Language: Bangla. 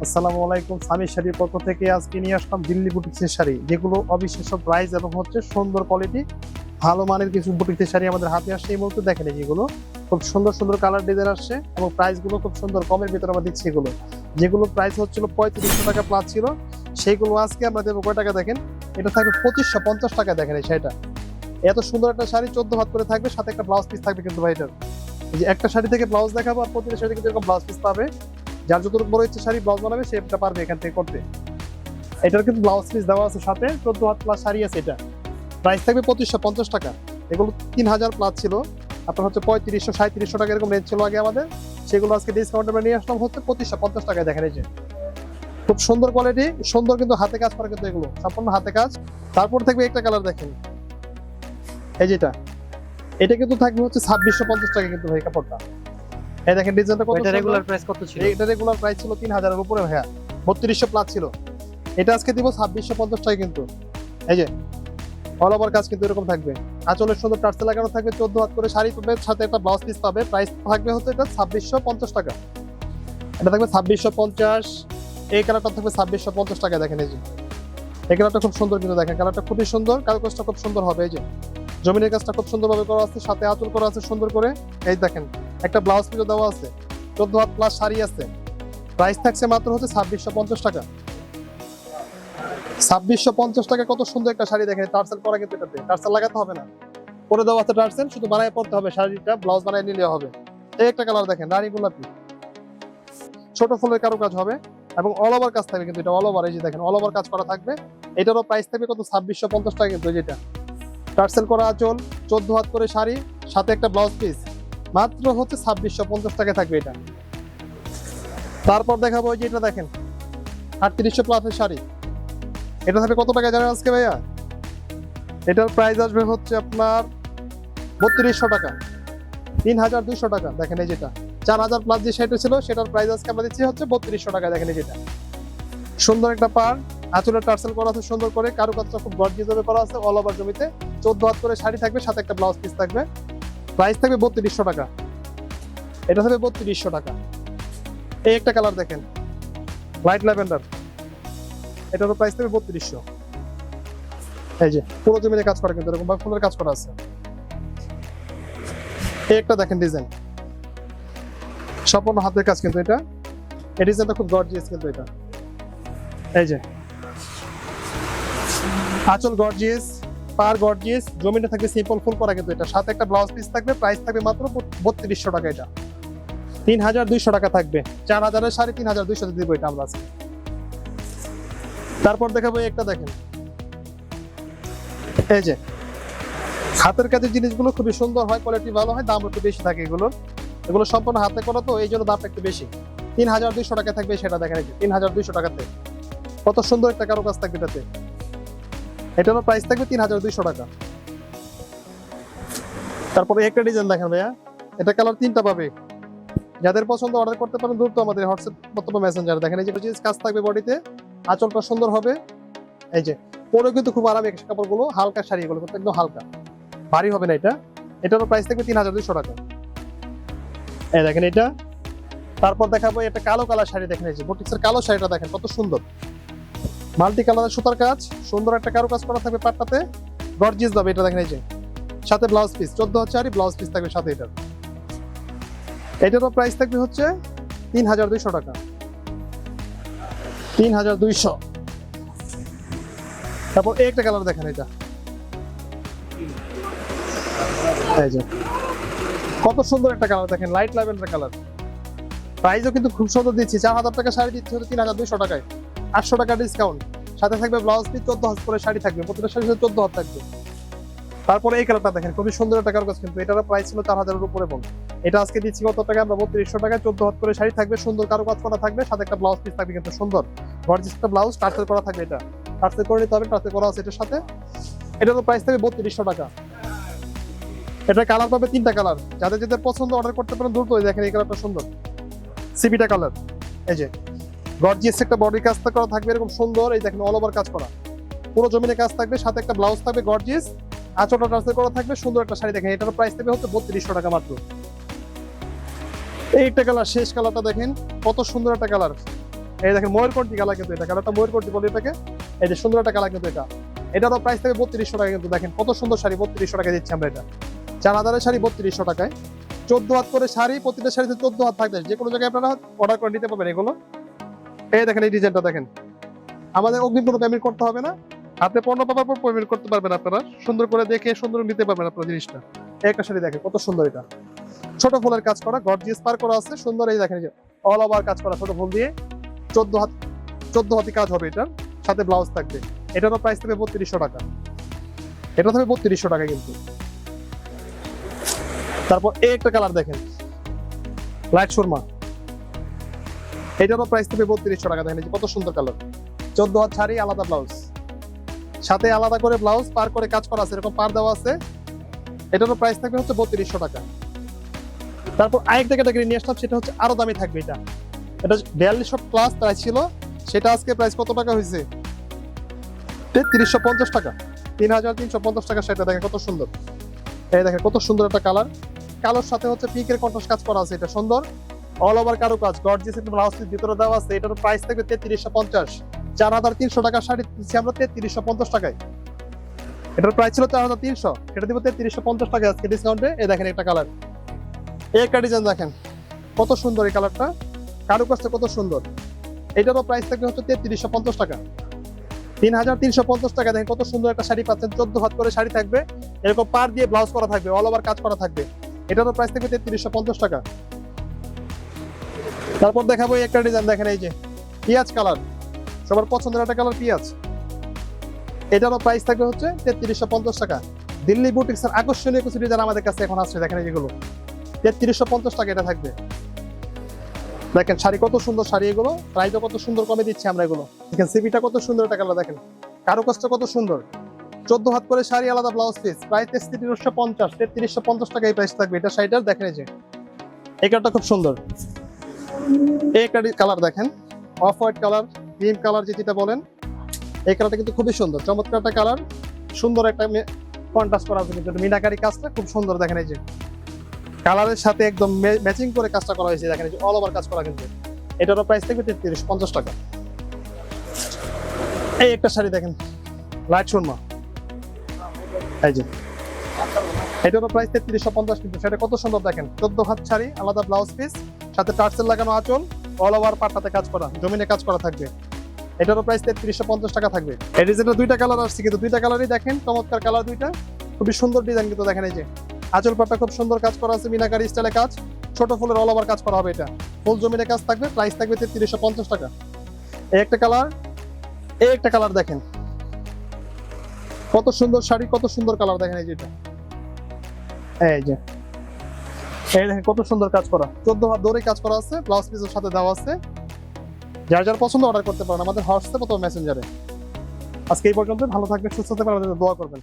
আসসালামু আলাইকুম। সামি শাড়ির পক্ষ থেকে আজকে নিয়ে আসলাম দিল্লি বুটিক্সের শাড়ি, যেগুলো অবিশ্বাস্য প্রাইস এবং হচ্ছে সুন্দর কোয়ালিটি, ভালো মানের কিছু বুটিক্সের শাড়ি আমাদের হাতে আসছে এই মুহূর্তে। দেখেন যেগুলো খুব সুন্দর সুন্দর কালার ডিজাইন আসছে এবং প্রাইস গুলো খুব সুন্দর কমের ভিতরে আমরা দিচ্ছি। এগুলো যেগুলো প্রাইস হচ্ছিল 3500 টাকা প্লাস ছিল, সেইগুলো আজকে আমরা দেবো কয় টাকা দেখেন, এটা থাকবে 2550 টাকা। দেখেন এই শাড়িটা, এত সুন্দর একটা শাড়ি 14 হাত করে থাকবে, সাথে একটা ব্লাউজ পিস থাকবে কিন্তু ভাই। এটার এই যে একটা শাড়ি থেকে ব্লাউজ দেখাবো আর প্রতিটা শাড়ি থেকে এরকম ব্লাউজ পিস পাবে। যার যতটুকু বড় ইচ্ছে শাড়ি ব্লাউজ বানাবে সে এটা পারবে এখান থেকে করতে। এটার কিন্তু ব্লাউজ পিস দেওয়া আছে, সাথে 14 হাত প্লাস শাড়ি আছে। এটা প্রাইস থাকবে 2550 টাকা। এগুলো 3000 প্লাস ছিল, আপনার হচ্ছে 3500 3700 টাকা এরকম রেঞ্জ ছিল আগে আমাদের, সেগুলো আজকে ডিসকাউন্টে আমরা নিয়ে আসলাম হচ্ছে 2550 টাকায়। দেখেন এই যে খুব সুন্দর কোয়ালিটি, সুন্দর কিন্তু হাতে কাজ করা, কিন্তু এগুলো সম্পূর্ণ হাতে কাজ। তারপর থাকবে একটা কালার দেখেন, এই যেটা, এটা কিন্তু থাকবে হচ্ছে 2650 টাকা কিন্তু ভাই কাপড়টা। এই দেখেন ডিজাইনটা কত। এটা রেগুলার প্রাইস কত ছিল? এটা রেগুলার প্রাইস ছিল 3000 এর উপরে ভাইয়া, 3200 প্লাস ছিল। এটা আজকে দিব 2650 টাকা কিন্তু। এই যে অল ওভার কাজ কিন্তু এরকম থাকবে, আঁচলের সুন্দর টার্সেল লাগানো থাকবে, 14 হাত করে শাড়ি পাবে, সাথে একটা ব্লাউজ পিস পাবে। প্রাইস থাকবে হচ্ছে এটা 2650 টাকা। এটা থাকবে 2650। এই কালারটা থাকবে 2650 টাকা। দেখেন এই যে এই কালারটা খুব সুন্দর কিন্তু, দেখেন কালারটা খুবই সুন্দর, কাজটা খুব সুন্দর হবে। এই যে জমিনের কাজটা খুব সুন্দরভাবে করা আছে, সাথে আঁচল করা আছে সুন্দর করে। এই দেখেন একটা ব্লাউজ পিসও দেওয়া আছে, 14 হাত প্লাস শাড়ি আছে। প্রাইস থাকছে মাত্র হচ্ছে 2650 টাকা। 2650 টাকা কত সুন্দর একটা শাড়ি। দেখেন টার্সেল করা, কিন্তু এটাতে টার্সেল লাগাতে হবে না, করে দেওয়া আছে টার্সেল, শুধু বানায় পড়তে হবে, শাড়িটা ব্লাউজ বানায় নিলে হবে। এই একটা কালার দেখেন রানী গোলাপি, ছোট ফুলের কারো কাজ হবে এবং অল ওভার কাজ থাকবে কিন্তু। এটা অল ওভার, এই যে দেখেন অল ওভার কাজ করা থাকবে। এটারও প্রাইস থাকবে কত, 2650 টাকা কিন্তু। যেটা টার্সেল করা আঁচল, 14 হাত করে শাড়ি, সাথে একটা ব্লাউজ পিস, মাত্র হচ্ছে 2650 টাকা থাকবে এটা। তারপর দেখাবো ওই যে এটা দেখেন 3800 প্লাসের শাড়ি, এটা থাকবে কত টাকা জানেন আজকে ভাইয়া? এটার প্রাইস আসবে হচ্ছে আপনার 3200 টাকা, 3200 টাকা। দেখেন এই যেটা 4000 প্লাস যে শাড়িটা ছিল, সেটার প্রাইস আজকে আমরা দিচ্ছি হচ্ছে 3200 টাকা। দেখেন এই যেটা সুন্দর একটা পার, আঁচলের টার্সেল করা আছে সুন্দর করে, কারুকাজটা খুব গর্জিয়াস ভাবে করা আছে, অল ওভার জমিতে 14 হাত করে শাড়ি থাকবে, সাথে একটা ব্লাউজ পিস থাকবে। প্রাইস থাকবে 3200 টাকা। এটা থাকবে 3200 টাকা। এই একটা কালার দেখেন লাইট ল্যাভেন্ডার, এটারও প্রাইস থাকবে 3200। এই যে পুরো জমিতে কাজ করা কিন্তু, এরকম ভাবে ফুলের কাজ করা আছে। এই একটা দেখেন ডিজাইন, সম্পূর্ণ হাতের কাজ কিন্তু এটা। এই ডিজাইনটা খুব গর্জিয়াস কিন্তু এটা। এই যে আঁচল গর্জিয়াস, পার গর্জিয়াস, জমিটা থাকবে সিম্পল ফুল করা কিন্তু এটা, সাথে একটা ব্লাউজ পিস থাকবে। প্রাইস থাকবে মাত্র 3200 টাকা। এটা 3200 টাকা থাকবে। 4000 এর শাড়ি 3200 দিব এটা আমরা আজকে। তারপর দেখাবো একটা দেখেন, এই যে হাতের কাজের জিনিসগুলো খুবই সুন্দর হয়, কোয়ালিটি ভালো হয়, দাম একটু বেশি থাকে এগুলো সম্পূর্ণ হাতে করা, তো এই জন্য দামটা একটু বেশি। 3200 টাকা থাকবে সেটা। দেখেন এই যে 3200 টাকাতে কত সুন্দর একটা কারো কাজ থাকবে এটাতে। এটারও প্রাইস থাকবে 3200 টাকা। তারপরে একটা ডিজাইন দেখেন ভাইয়া, এটা কালার 3টা পাবে, যাদের পছন্দ অর্ডার করতে পারেন দ্রুত আমাদের হোয়াটসঅ্যাপ অথবা মেসেঞ্জারে। দেখেন এই যে কাজ থাকবে বডিতে, আঁচলটা সুন্দর হবে। এই যে পরে কিন্তু খুব আরামে কাপড়গুলো, হালকা শাড়ি, এগুলো কিন্তু একদম হালকা, ভারী হবে না এটা। এটারও প্রাইস থাকবে 3200 টাকা। এই দেখেন এটা। তারপর দেখাবো একটা কালো কালার শাড়ি, দেখেন এই যে বুটিক্সের কালো শাড়িটা দেখেন কত সুন্দর, মাল্টি কালারের সুতার কাজ, সুন্দর একটা কারো কাজ করা থাকবে পাটটাতে, গর্জিয়াস দাবে এটা। দেখেন এই যে সাথে ব্লাউজ পিস, 14 হাত শাড়ি, ব্লাউজ পিস থাকবে সাথে এটার। এটারও প্রাইস থাকবে হচ্ছে 3200 টাকা, 3200। তারপর একটা কালার দেখেন এটা, এই যে কত সুন্দর একটা কালার দেখেন, লাইট ল্যাভেন্ডার কালার। প্রাইসও কিন্তু খুব সুন্দর দিচ্ছি, 4000 টাকা শাড়ি দিচ্ছি হচ্ছে 3200 টাকায়, 800 টাকা ডিসকাউন্ট, সাথে থাকবে ব্লাউজ পিস, 14 হাত করে শাড়ি থাকবে, প্রতিটা শাড়ি 14 হাত থাকবে। তারপরে এই কালারটা দেখেন খুবই সুন্দর একটা কারুকাজ কিন্তু, এটার প্রাইস ছিল 4000 এর উপরে বল। এটা আজকে দিচ্ছি কত টাকা আমরা, 3200 টাকায়, 14 হাত করে শাড়ি থাকবে, সুন্দর কারুকাজ করা থাকবে, সাথে একটা ব্লাউজ পিস থাকবে কিন্তু সুন্দর গর্জিয়াস একটা ব্লাউজ, টার্সেল করা থাকবে। এটা টার্সেল করে নিতে হবে, টার্সেল করা আছে এটার সাথে। এটারও প্রাইস থাকবে 3200 টাকা। এটা কালার পাবে 3টা কালার, যাদের পছন্দ অর্ডার করতে পারেন দ্রুত। দেখেন এই কালারটা সুন্দর সিপিটা কালার, এই যে গর্জিয়াস একটা বডি কাজ করা থাকবে এরকম সুন্দর। এই দেখেন অল ওভার কাজ করা, পুরো জমিনে কাজ থাকবে, সাথে একটা ব্লাউজ থাকবে গর্জিয়াস, আঁচলটা ট্রান্সফার করা থাকবে, সুন্দর একটা শাড়ি। দেখেন এটার প্রাইস থাকবে হচ্ছে 3200 টাকা মাত্র। এই একটা কালার, শেষ কালারটা দেখেন কত সুন্দর একটা কালার, এই দেখেন ময়ূরকণ্ঠী কালার কিন্তু এটা, কালারটা ময়ূরকণ্ঠী বলে এটাকে। এই যে সুন্দর একটা কালার কিন্তু এটা, এটারও প্রাইস থাকবে 3200 টাকা কিন্তু। দেখেন কত সুন্দর শাড়ি, 3200 টাকা দিচ্ছি আমরা এটা। 4000 শাড়ি 3200 টাকায়, 14 হাত করে শাড়ি, প্রতিটা শাড়িতে 14 হাত থাকবে। যে কোনো জায়গায় আপনারা অর্ডার করে নিতে পারবেন এগুলো। এই দেখেন এই ডিজাইনটা দেখেন, আমাদের অগ্রিম কোনো পেমেন্ট করতে হবে না, হাতে পণ্য পাওয়ার পর পেমেন্ট করতে পারবেন আপনারা। সুন্দর করে দেখে সুন্দর নিতে পারবেন আপনারা জিনিসটা। এই একটা শাড়ি দেখেন কত সুন্দর, এটা ছোট ফুলের কাজ করা, গর্জিয়াস পার করা আছে সুন্দর। এই দেখেন অল ওভার কাজ করা ছোট ফুল দিয়ে, 14 হাতি কাজ হবে এটার সাথে, ব্লাউজ থাকবে। এটারও প্রাইস থাকবে 3200 টাকা, এটা থাকবে 3200 টাকা কিন্তু। তারপর এই একটা কালার দেখেন লাইট সুরমা, এটারও প্রাইস থাকবে 3200 টাকা। দেখেন কত সুন্দর কালার, 14 হাত শাড়ি, আলাদা ব্লাউজ, সাথে আলাদা করে ব্লাউজ পার করে কাজ করা আছে, এরকম পার দেওয়া আছে। এটারও প্রাইস থাকবে হচ্ছে 3200 টাকা। তারপর আরেকটা ক্যাটাগরি নিয়ে আসলাম, সেটা হচ্ছে আরো দামি থাকবে এটা। এটা 4200 প্লাস প্রাইস ছিল, সেটা আজকে প্রাইস কত টাকা হয়েছে? 3350 টাকা, 3350 টাকা। সেটা দেখেন কত সুন্দর, এই দেখেন কত সুন্দর একটা কালার, কালোর সাথে হচ্ছে পিকের কন্ট্রাস্ট কাজ করা আছে, এটা সুন্দর অল ওভার কারো কাজ, গর্জিয়াস একটা ব্লাউজ পিস ভিতরে দেওয়া আছে। এটার প্রাইস থাকবে 3350, 4300 টাকা শাড়ি দিচ্ছি আমরা 3350 টাকায়। এটার প্রাইস ছিল 4300, এটা দিব 3350 টাকা আজকে ডিসকাউন্টে। এই দেখেন একটা কালার, এই একটা ডিজাইন দেখেন কত সুন্দর, এই কালারটা কারো কাজটা কত সুন্দর। এটারও প্রাইস থাকবে হচ্ছে 3350 টাকা, 3350 টাকা। দেখেন কত সুন্দর একটা শাড়ি পাচ্ছেন, 14 হাত করে শাড়ি থাকবে, এরকম পার দিয়ে ব্লাউজ করা থাকবে, অল ওভার কাজ করা থাকবে। এটারও প্রাইস থাকবে 3350 টাকা। তারপর দেখাবো এই একটা ডিজাইন দেখেন, এই যে পিঁয়াজ কালার, সবার পছন্দের একটা কালার পিঁয়াজ। এটারও প্রাইস থাকবে হচ্ছে 3350 টাকা। দিল্লি বুটিক্সের আকর্ষণীয় কিছু ডিজাইন আমাদের কাছে এখন আসছে, দেখেন এগুলো 3350 টাকা এটা থাকবে। দেখেন শাড়ি কত সুন্দর শাড়ি, এগুলো প্রাইসও কত সুন্দর কমে দিচ্ছি আমরা এগুলো। দেখেন সিপিটা কত সুন্দর একটা কালার, দেখেন কারুকাজটা কত সুন্দর, 14 হাত করে শাড়ি, আলাদা ব্লাউজ পিস, প্রাইস 3350 টাকা এই প্রাইস থাকবে এটা শাড়িটার। দেখেন এই যে এই কালারটা খুব সুন্দর, এই একটা কালার দেখেন off white colour, cream colour যেটা বলেন, এই কালারটা কিন্তু খুবই সুন্দর, চমৎকার একটা কালার, সুন্দর একটা কন্ট্রাস্ট করা আছে কিন্তু মিনাকারি কাজটা খুব সুন্দর। দেখেন এই যে কালারের সাথে একদম ম্যাচিং করে কাজটা করা হয়েছে, দেখেন অল ওভার কাজ করা কিন্তু। এটারও প্রাইস থাকবে 3350 টাকা। এই একটা শাড়ি দেখেন লাইট সুরমা, এই যে এটারও প্রাইস 3350 কিন্তু। সেটা কত সুন্দর দেখেন, 14 হাত শাড়ি, আলাদা ব্লাউজ পিস, সাথে টার্সেল লাগানো আঁচল, অল ওভার পাটটাতে কাজ করা, জমিনে কাজ করা থাকবে। এটারও প্রাইস 3350 টাকা থাকবে। এই ডিজাইনের দুইটা কালার আসছে কিন্তু, দুইটা কালারই দেখেন চমৎকার কালার দুইটা, খুবই সুন্দর ডিজাইন কিন্তু। দেখেন এই যে আঁচল পাটটা খুব সুন্দর কাজ করা আছে, মিনাকারি স্টাইলে কাজ, ছোট ফুলের অল ওভার কাজ করা হবে, এটা ফুল জমিনে কাজ থাকবে, প্রাইস থাকবে 3350 টাকা। এই একটা কালার, এই একটা কালার দেখেন কত সুন্দর শাড়ি, কত সুন্দর কালার। দেখেন এই যে এটা, এই যে এই দেখেন কত সুন্দর কাজ করা, 14 হাত ধরে কাজ করা আছে, ব্লাউজ পিসের সাথে দেওয়া আছে। যার যার পছন্দ অর্ডার করতে পারেন আমাদের হোয়াটসঅ্যাপ অথবা মেসেঞ্জারে। আজকে এই পর্যন্ত, ভালো থাকবেন, সুস্থ থাকবেন, আমাদের দোয়া করবেন।